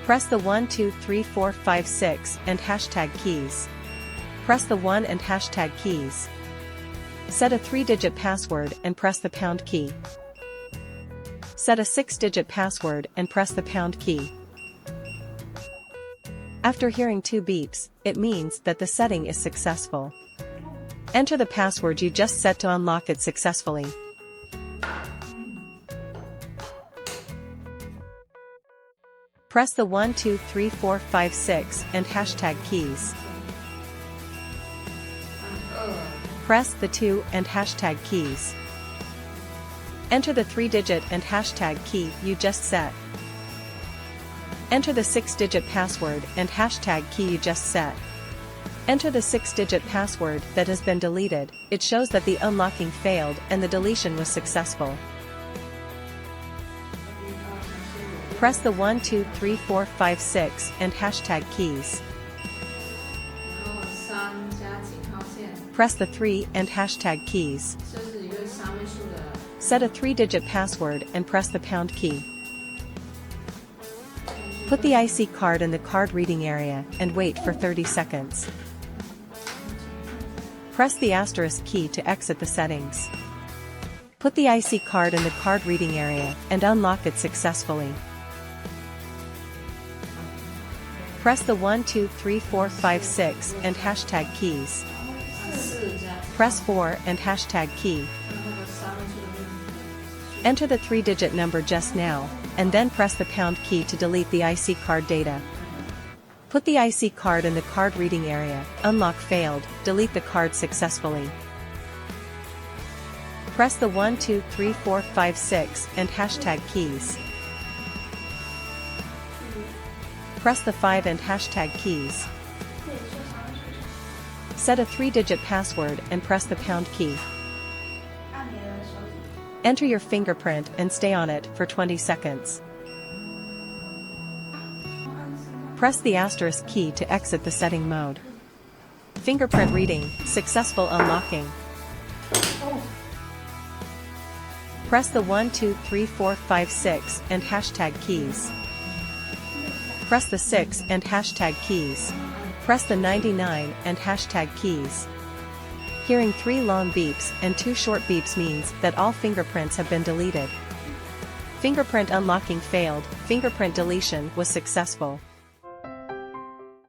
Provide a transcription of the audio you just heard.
Press the 1, 2, 3, 4, 5, 6 and hashtag keys. Press the 1 and hashtag keys. Set a 3-digit password and press the pound key. Set a 6-digit password and press the pound key. After hearing 2 beeps, it means that the setting is successful. Enter the password you just set to unlock it successfully. Press the 1, 2, 3, 4, 5, 6 and hashtag keys. Press the 2 and hashtag keys. Enter the 3-digit and hashtag key you just set. Enter the 6-digit password and hashtag key you just set. Enter the 6-digit password that has been deleted. It shows that the unlocking failed and the deletion was successful. Press the 1, 2, 3, 4, 5, 6 and hashtag keys. Press the 3 and hashtag keys. Set a 3-digit password and press the pound key. Put the IC card in the card reading area and wait for 30 seconds. Press the asterisk key to exit the settings. Put the IC card in the card reading area and unlock it successfully. Press the 1, 2, 3, 4, 5, 6 and hashtag keys. Press 4 and hashtag key. Enter the 3-digit number just now, and then press the pound key to delete the IC card data. Put the IC card in the card reading area. Unlock failed. Delete the card successfully. Press the 1, 2, 3, 4, 5, 6 and hashtag keys. Press the 5 and hashtag keys. Set a 3-digit password and press the pound key. Enter your fingerprint and stay on it for 20 seconds. Press the asterisk key to exit the setting mode. Fingerprint reading, successful unlocking. Press the 1, 2, 3, 4, 5, 6 and hashtag keys. Press the 6 and hashtag keys. Press the 99 and hashtag keys. Hearing 3 long beeps and 2 short beeps means that all fingerprints have been deleted. Fingerprint unlocking failed. Fingerprint deletion was successful.